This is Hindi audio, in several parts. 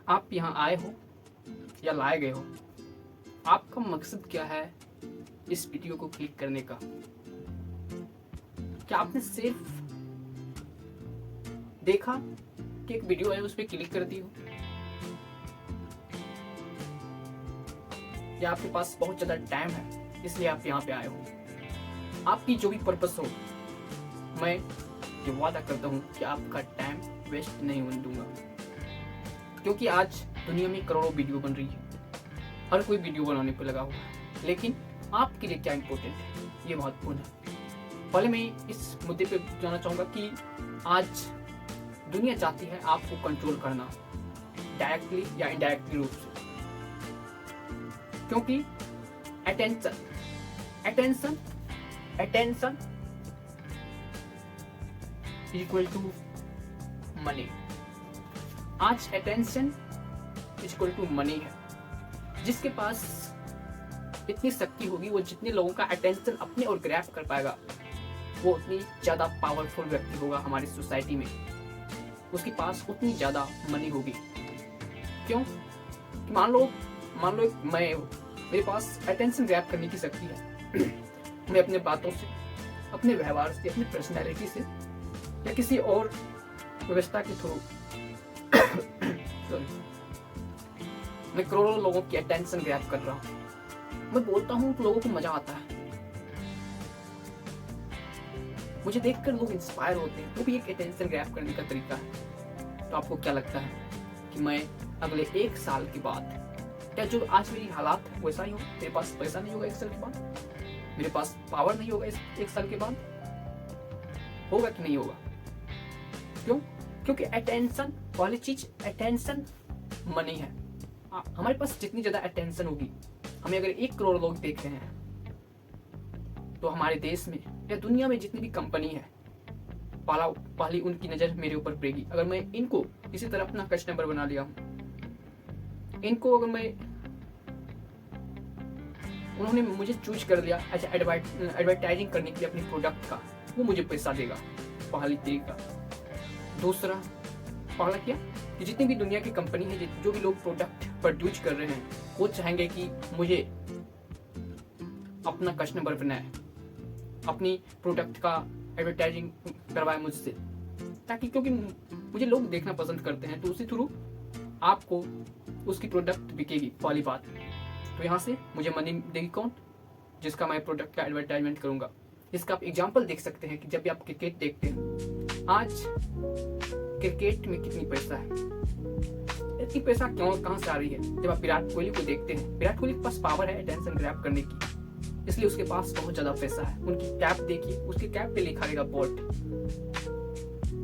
आप यहाँ आए हो या लाए गए हो, आपका मकसद क्या है इस वीडियो को क्लिक करने का? क्या आपने सिर्फ देखा कि एक वीडियो है उस पर क्लिक कर दी हो, या आपके पास बहुत ज्यादा टाइम है इसलिए आप यहाँ पे आए हो? आपकी जो भी पर्पस हो, मैं ये वादा करता हूँ कि आपका टाइम वेस्ट नहीं होने दूंगा, क्योंकि आज दुनिया में करोड़ों वीडियो बन रही है, हर कोई वीडियो बनाने पर लगा हुआ है, लेकिन आपके लिए क्या इम्पोर्टेंट है ये महत्वपूर्ण है। पहले मैं इस मुद्दे पे जानना चाहूंगा कि आज दुनिया चाहती है आपको कंट्रोल करना, डायरेक्टली या इनडायरेक्टली रूप से, क्योंकि attention attention attention equal to money. आज अटेंशन इक्वल टू मनी है। जिसके पास इतनी शक्ति होगी, वो जितने लोगों का अटेंशन अपने और ग्रैब कर पाएगा, वो उतनी ज्यादा पावरफुल व्यक्ति होगा हमारी सोसाइटी में, उसके पास उतनी ज्यादा मनी होगी। क्यों? मान लो मेरे पास अटेंशन ग्रैब करने की शक्ति है। मैं अपने बातों से, अपने व्यवहार से, अपनी पर्सनैलिटी से या किसी और व्यवस्था के थ्रू मैं करोड़ों लोगों की अटेंशन ग्रैब कर रहा हूँ। मैं बोलता हूँ तो लोगों को मजा आता है, मुझे देखकर लोग इंस्पायर होते हैं, वो भी एक अटेंशन ग्रैब करने का तरीका है। तो आपको क्या लगता है कि मैं अगले 1 साल के बाद, क्या जो आज मेरी हालात है वैसा ही हो? मेरे पास पैसा नहीं होगा 1 साल के बाद, मेरे पास पावर नहीं होगा 1 साल के बाद, होगा कि नहीं होगा? क्यों? क्योंकि अटेंशन वाली चीज, अटेंशन मनी है। हमारे पास जितनी ज्यादा अटेंशन होगी, हमें अगर 1 करोड़ लोग देख रहे हैं, तो हमारे देश में या दुनिया में जितनी भी कंपनी है, पहली उनकी नजर मेरे ऊपर पड़ेगी। अगर मैं इनको इसी तरह अपना कस्टमर बना लिया हूं, इनको अगर मैं, उन्होंने मुझे चूज कर लिया अच्छा एडवर्टाइजिंग करने के लिए अपने प्रोडक्ट का, वो मुझे पैसा देगा, पहली तरीका। दूसरा, पहला क्या कि जितनी भी दुनिया की कंपनी है, जो भी लोग प्रोडक्ट प्रोड्यूस कर रहे हैं, वो चाहेंगे कि मुझे अपना कस्टमर बनाए, अपनी प्रोडक्ट का एडवर्टाइजिंग करवाए मुझसे, ताकि क्योंकि मुझे लोग देखना पसंद करते हैं, तो उसी थ्रू आपको उसकी प्रोडक्ट बिकेगी, पहली बात। तो यहाँ से मुझे मनी देगी कौन? जिसका मैं प्रोडक्ट का एडवर्टाइजमेंट करूंगा। इसका आप एग्जांपल देख सकते हैं कि जब भी आप क्रिकेट देखते हैं, आज क्रिकेट में कितनी पैसा है, इतनी पैसा क्यों, कहां से आ रही है? जब आप विराट कोहली को देखते हैं, विराट कोहली के पास पावर है अटेंशन ग्रैब करने की, इसलिए उसके पास बहुत ज्यादा पैसा है। उनकी कैप देखिए, उसके कैप पे लिखा रहेगा बोल्ट।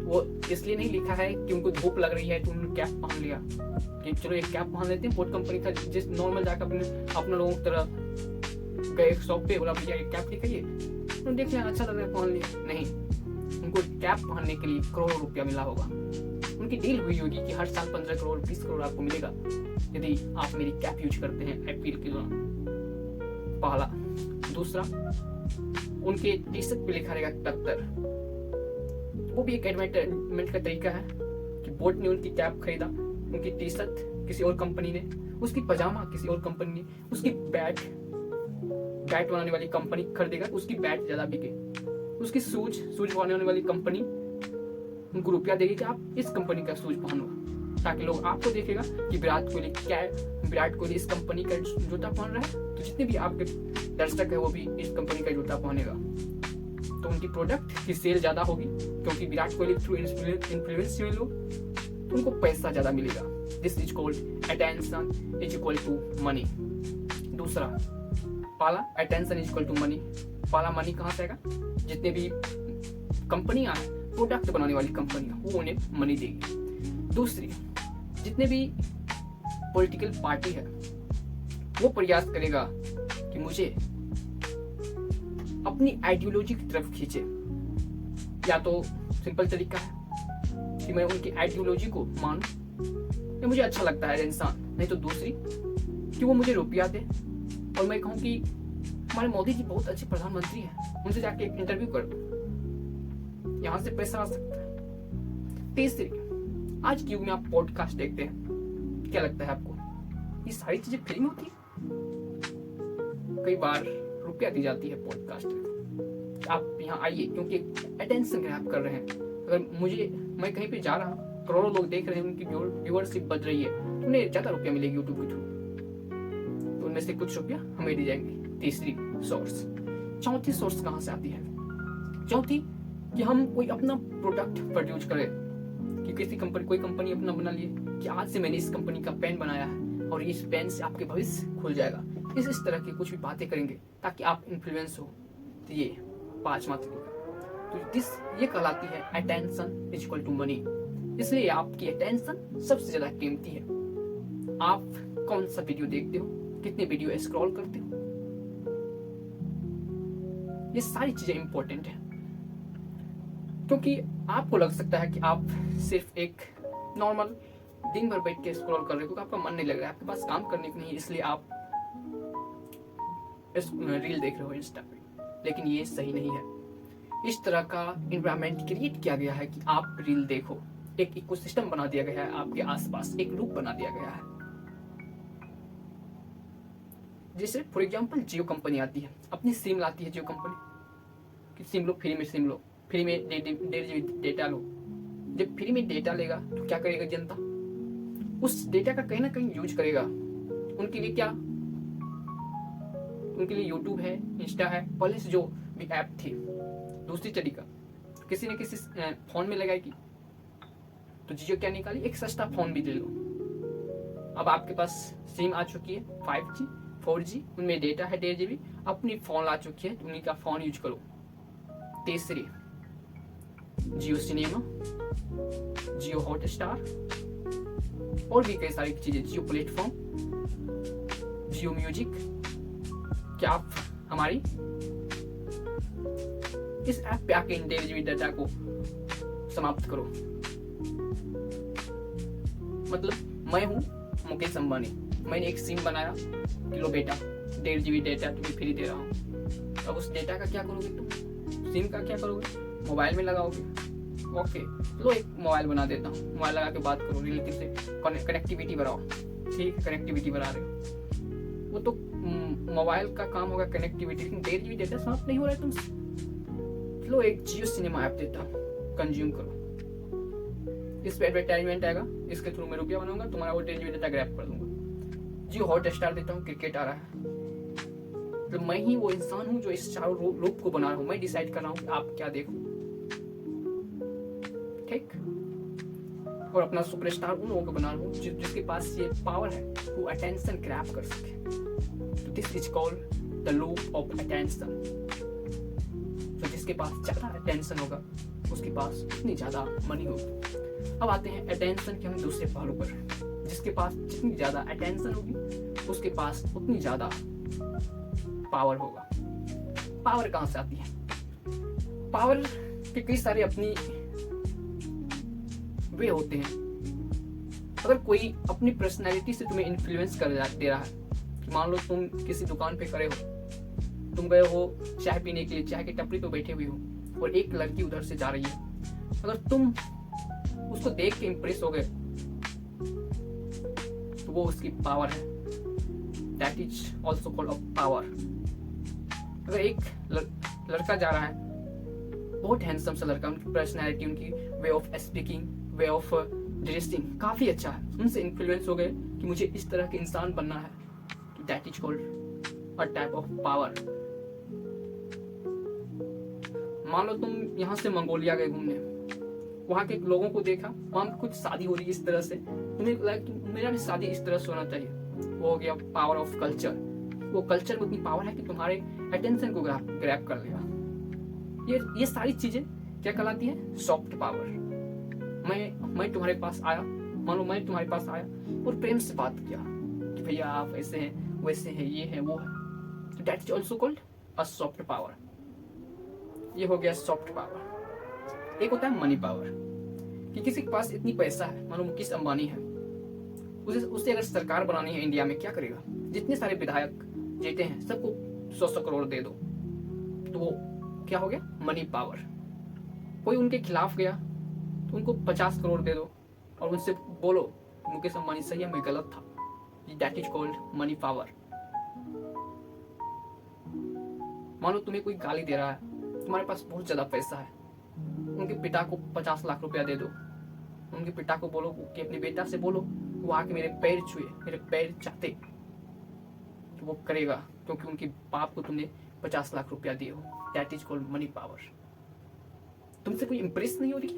वो इसलिए नहीं लिखा है कि उनको धूप लग रही है तो उन्होंने कैप पहन लिया कि चलो एक कैप पहन लेते हैं, बोट कंपनी का, जिस नॉर्मल जाकर अपने लोगों की तरह गए शॉप पे, बोला भैया एक कैप दिखाइए, उन्होंने देख लिया अच्छा लग रहा है पहन लिया। नहीं, उनको कैप पहनने के लिए करोड़ों रुपया मिला होगा। उनकी डील हुई होगी कि हर साल 15 करोड़ 20 करोड़ आपको मिलेगा यदि आप मेरी कैप यूज करते हैं IPL के दौरान, पहला। दूसरा, उनके टी शर्ट पे लिखा रहेगा 71, वो भी एक एडवर्टाइजमेंट का तरीका है कि बोट ने उनकी कैप खरीदा, उनकी टी शर्ट किसी और कंपनी ने, उसकी पजामा किसी और कंपनी ने, उसकी बैट बनाने वाली कंपनी खरीदेगा, उसकी बैट ज्यादा बिके, उसकी शूज बनाने वाली कंपनी उनको रुपया देगी कि आप इस कंपनी का शूज पहनो, ताकि लोग आपको देखेगा कि विराट कोहली इस कंपनी का जूता पहन रहा है, तो जितने भी आपके दर्शक है वो भी इस कंपनी का जूता पहनेगा, तो उनकी प्रोडक्ट की सेल ज्यादा होगी, क्योंकि विराट कोहली थ्रू इन्फ्लुएंस हुए लोग, तो उनको पैसा ज्यादा मिलेगा। This is called attention is equal to money. दूसरा, पहला attention is equal to money. पहला मनी कहाँ से आएगा? जितने भी कंपनियां हैं, प्रोडक्ट बनाने वाली कंपनियां, वो उन्हें मनी देगी। दूसरी, जितने भी पॉलिटिकल पार्टी है, वो प्रयास करेगा कि मुझे अपनी आइडियोलॉजी की तरफ खींचे। या तो सिंपल तरीका है कि मैं उनकी आइडियोलॉजी को मानूं, या मुझे अच्छा लगता है इंसान, नहीं तो दूसरी कि वो मुझे रुपया दे और मैं कहूँ कि हमारे मोदी जी बहुत अच्छे प्रधानमंत्री हैं, उनसे जाके एक इंटरव्यू कर दो, यहाँ से पैसा आ सकता है। तीसरी, आज के युग में आप पॉडकास्ट देखते हैं, क्या लगता है आपको, ये सारी चीजें फ्री में होती है? कई बार रुपया दी जाती है पॉडकास्ट में, आप यहाँ आइए क्योंकि अटेंशन ग्रैब कर रहे हैं। अगर मैं कहीं पे जा रहा हूँ, करोड़ों लोग देख रहे हैं, उनकी व्यूअरशिप बढ़ रही है, उन्हें ज्यादा रुपया मिलेगी यूट्यूब के थ्रू, तो उनमें से कुछ रुपया हमें दी जाएंगे। तीसरी सोर्स। चौथी सोर्स कहाँ से आती है? चौथी कि हम कोई अपना प्रोडक्ट प्रोड्यूस करें, कि कोई कंपनी अपना बना लिए कि आज से मैंने इस कंपनी का पेन बनाया है और इस पेन से आपके भविष्य खुल जाएगा। इस तरह की कुछ भी बातें करेंगे ताकि आप इन्फ्लुएंस हो। तो ये 5वां तरीका, तो ये कहलाती है attention is equal to money. इसलिए आपकी अटेंशन सबसे ज्यादा कीमती है। आप कौन सा वीडियो देखते हो, कितने वीडियो स्क्रॉल करते हो, ये सारी चीजें इंपॉर्टेंट है। क्योंकि आपको लग सकता है कि आप सिर्फ एक नॉर्मल दिन भर बैठ के स्क्रॉल कर रहे हो क्योंकि आपका मन नहीं लग रहा है, आपके पास काम करने को नहीं, इसलिए आप रील देख रहे हो इंस्टा पे, लेकिन ये सही नहीं है। इस तरह का एनवायरनमेंट क्रिएट किया गया है कि आप रील देखो, एक इकोसिस्टम बना दिया गया है आपके आसपास, एक लूप बना दिया गया है। जैसे फॉर एग्जांपल जियो कंपनी आती है, अपनी सिम लाती है जियो कंपनी कि सिम लो, फ्री में 1.5 GB डेटा लो। जब फ्री में डेटा लेगा तो क्या करेगा जनता? उस डेटा का कहीं ना कहीं यूज करेगा। उनके लिए क्या? उनके लिए यूट्यूब है, इंस्टा है, पहले से जो भी ऐप थी, दूसरी तरीका किसी न किसी फोन में लगाएगी। तो जियो क्या निकाली? एक सस्ता फोन भी दे लो। अब आपके पास सिम आ चुकी है 5G 4G, उनमें डेटा है 1.5 GB, अपनी फोन आ चुकी है, उन्हीं का फोन यूज करो। तीसरी जियो सिनेमा, जियो हॉटस्टार और भी कई सारी चीजें, जियो प्लेटफॉर्म, जियो म्यूजिक। क्या आप हमारी इस ऐप पे आके इन 1.5 GB डाटा को समाप्त करो। मतलब मैं हूं मुकेश अंबानी, मैंने एक सिम बनाया कि लो बेटा 1.5 GB डेटा तुम्हें फ्री दे रहा हूं। अब उस डेटा का क्या करोगे तुम? सिम का क्या करोगे? मोबाइल में लगाओगे। ओके, लो एक मोबाइल बना देता हूँ, मोबाइल लगा के बात करो, रिलेटिव से कनेक्टिविटी बढ़ाओ। ठीक है, कनेक्टिविटी बढ़ा रहे हो, वो तो मोबाइल का काम होगा कनेक्टिविटी, लेकिन 1.5 GB डेटा समाप्त नहीं हो रहा है तुमसे। लो एक जियो सिनेमा ऐप देता हूँ, कंज्यूम करो। इस पे एडवर्टाइजमेंट आएगा, इसके थ्रू मैं रुपया बनाऊंगा, तुम्हारा वो 1.5 GB डेटा ग्रैब कर दूंगा। जियो हॉटस्टार देता हूँ, क्रिकेट आ रहा है, तो मैं ही वो इंसान हूँ जो इस चारों लूप को बना रहा हूँ। मैं डिसाइड कर रहा हूँ कि आप क्या देखो, ठीक। और अपना सुपरस्टार उन लोगों को बना रहा हूँ जिसके पास ये पावर है, वो अटेंशन ग्रैब कर सके। तो this is called the loop of attention. तो जिसके पास ज्यादा अटेंशन होगा उसके पास उतनी ज्यादा मनी होगी। अब आते हैं अटेंशन के हम दूसरे पहलू पर। जिसके पास जितनी ज्यादा अटेंशन होगी उसके पास उतनी ज्यादा पावर होगा। पावर कहां से आती है? पावर के कई सारे अपनी वे होते हैं। अगर कोई अपनी पर्सनैलिटी से तुम्हें इन्फ्लुएंस कर दे रहा है, मान लो तुम किसी दुकान पे खड़े हो, तुम गए हो चाय पीने के लिए, चाय की टपरी पे बैठे हुए हो और एक लड़की उधर से जा रही है, अगर तुम उसको देख के इम्प्रेस हो गए तो वो उसकी पावर है। That is also called a power. अगर एक लड़का जा रहा है, बहुत हैंडसम सा लड़का, उनकी पर्सनैलिटी, उनकी way of speaking, way of dressing काफी अच्छा है, उनसे इन्फ्लुएंस हो गए कि मुझे इस तरह के इंसान बनना है, तो that is called a type of power. मान लो तुम यहाँ से मंगोलिया गए घूमने, वहां के लोगों को देखा, वहां कुछ शादी हो रही है इस तरह से, तुम्हें लगा कि मेरा भी शादी इस तरह से होना चाहिए, वो हो गया पावर ऑफ कल्चर। वो कल्चर में उतनी पावर है कि तुम्हारे अटेंशन को ग्रैब कर लेगा। ये सारी चीजें क्या कहलाती है? Soft power. मैं तुम्हारे पास आया, मान लो मैं तुम्हारे पास आया और प्रेम से बात किया कि भैया आप ऐसे हैं, वैसे हैं, ये है, वो है, तो that is also called a soft power. ये हो गया सॉफ्ट पावर। एक होता है मनी पावर, कि किसी के पास इतनी पैसा है, मान लो मुकेश अंबानी है, उसे अगर सरकार बनानी है इंडिया में, क्या करेगा? जितने सारे विधायक जीते हैं सबको 100 करोड़ दे दो, तो वो क्या हो गया? Money power. कोई उनके खिलाफ गया तो उनको 50 करोड़ दे दो और उनसे बोलो मुकेश अंबानी सही है, मैं गलत था। That is called money power. मानो तुम्हें कोई गाली दे रहा है, तुम्हारे पास बहुत ज्यादा पैसा है, उनके पिता को 50 लाख रुपया दे दो, उनके पिता को बोलो कि अपने बेटा से बोलो वो आके मेरे पैर छुए, मेरे पैर चाहते, तो वो करेगा, क्योंकि उनके बाप को तुमने 50 लाख रुपया दिए हो। That is called money power. तुमसे कोई इंप्रेस नहीं हो रही,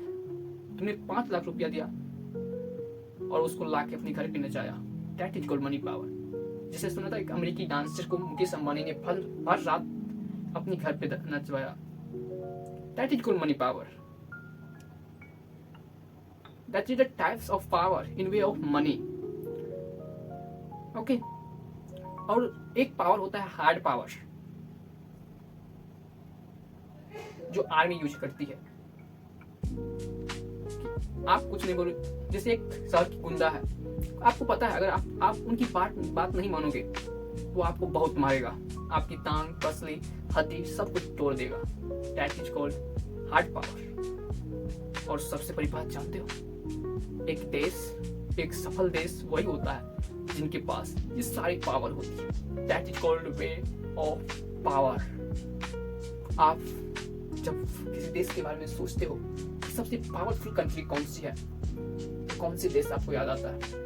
तुमने 5 लाख रुपया दिया और उसको लाके अपने घर पे नचाया। That is called money power. जिसे सुना था एक अमेरिकी डांसर को मुकेश अंबानी ने हर रात अपने घर पे नचवाया। That is called money power. That is the types of power in way of money. Okay, और एक पावर होता है हार्ड पावर, जो आर्मी यूज करती है। आप कुछ नहीं बोलो, जैसे एक शहर की गुंडा है, आपको पता है अगर आप उनकी बात नहीं मानोगे वो आपको बहुत मारेगा, आपकी टांग, पसली, हड्डी सब कुछ तोड़ देगा। That is called hard power. और सबसे बड़ी बात जानते हो, एक सफल देश वही होता है जिनके पास ये सारी पावर होती है। That is called way of power. आप जब किसी देश के बारे में सोचते हो, सबसे पावरफुल कंट्री कौन सी है, कौन सी देश आपको याद आता है?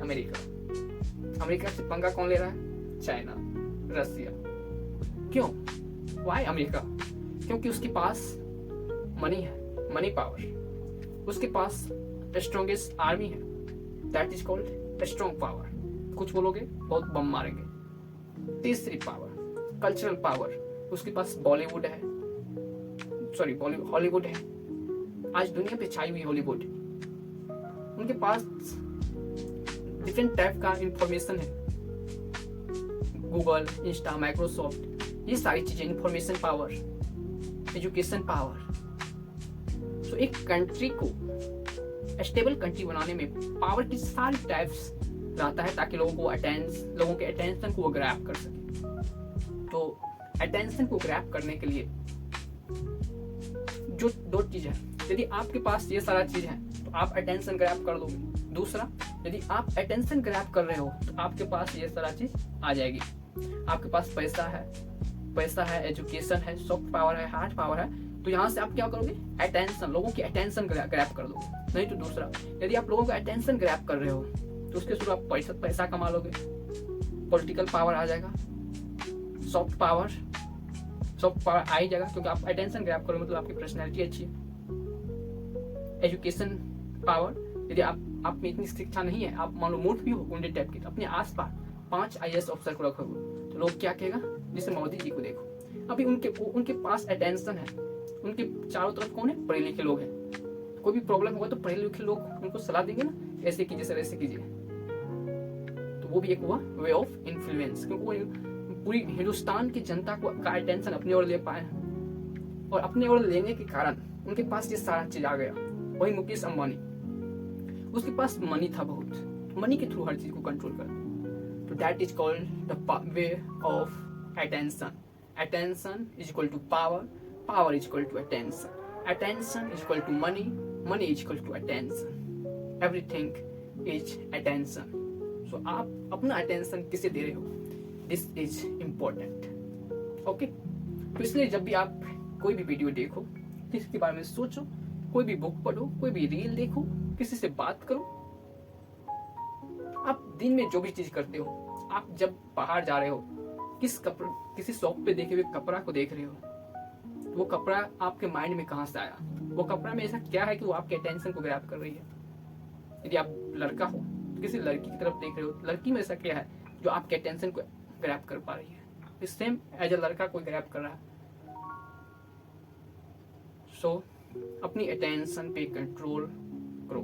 अमेरिका से पंगा कौन ले रहा है? China, Russia. क्यों? Why America? क्योंकि उसके पास मनी है, मनी पावर। उसके पास स्ट्रॉन्गेस्ट आर्मी है। That is called strong power. कुछ बोलोगे बहुत बम मारेंगे। तीसरी पावर कल्चरल पावर। उसके पास बॉलीवुड है, सॉरी हॉलीवुड है। आज दुनिया पे छाई हुई हॉलीवुड। उनके पास डिफरेंट टाइप का इंफॉर्मेशन है, गूगल, इंस्टा, माइक्रोसॉफ्ट, ये सारी चीजें। Information power, education power. तो एक कंट्री को स्टेबल कंट्री बनाने में पावर की सारी टाइप्स रहता है, ताकि लोगों के अटेंशन को वो ग्रैब कर सके। तो अटेंशन को ग्रैब करने के लिए जो दो चीज है, यदि आपके पास ये सारा चीज है तो आप अटेंशन ग्रैब कर लोगे। दूसरा, यदि आप अटेंशन ग्रैब कर रहे हो तो आपके पास ये सारा चीज आ जाएगी। आपके पास पैसा है, एजुकेशन है, सॉफ्ट पावर है, हार्ड पावर है, तो यहाँ से आप क्या करोगे? अटेंशन, लोगों की अटेंशन ग्रैब कर दोगे। नहीं तो दूसरा, यदि आप लोगों का अटेंशन ग्रैब कर रहे हो तो उसके थ्रू आप पैसा कमा लोगे, पॉलिटिकल पावर आ जाएगा, सॉफ्ट पावर आ ही जाएगा, क्योंकि आप अटेंशन ग्रैब करोगे मतलब आपकी पर्सनैलिटी अच्छी है। एजुकेशन पावर, यदि आप में इतनी शिक्षा नहीं है, आप मान लो मूर्ख भी हो गुंडे टाइप के, तो अपने आसपास 5 IAS ऑफिसर को रखोगे तो लोग क्या कहेगा? जैसे मोदी जी को देखो, अभी उनके पास अटेंशन है, उनके चारों तरफ कौन है? पढ़े लिखे लोग हैं। कोई भी प्रॉब्लम होगा तो पढ़े लिखे लोग उनको सलाह देंगे ना, ऐसे कीजिए सर, ऐसे कीजिए। तो वो भी एक हुआ वे ऑफ इन्फ्लुएंस, क्योंकि वो पूरी हिंदुस्तान की जनता का अटेंशन अपनी ओर ले पाए, और अपनी ओर लेने के कारण उनके पास ये सारा चीज आ गया। वही मुकेश अंबानी, उसके पास मनी था बहुत, मनी के थ्रू हर चीज को कंट्रोल कर। तो that is called the way of attention. Attention is equal to power, power is equal to attention, attention is equal to money, money is equal to attention. Everything is attention. So आप अपना अटेंशन किसे दे रहे हो? This is important. ओके, तो इसलिए जब भी आप कोई भी वीडियो देखो, किसी के बारे में सोचो, कोई भी बुक पढ़ो, कोई भी रील देखो, किसी से बात करो, आप दिन में जो भी चीज करते हो, आप जब बाहर जा रहे हो, किसी शॉप पे देखे हुए कपड़ा को देख रहे हो, तो वो कपड़ा आपके माइंड में कहाँ से आया? वो कपड़ा में ऐसा क्या है कि वो आपके अटेंशन को ग्रैब कर रही है? यदि आप लड़का हो तो किसी लड़की की तरफ देख रहे हो, लड़की में ऐसा क्या है जो आपके अटेंशन को ग्रैब कर पा रही है? सेम एज अ लड़का कोई ग्रैब कर रहा है। सो अपनी अटेंशन पे कंट्रोल करो।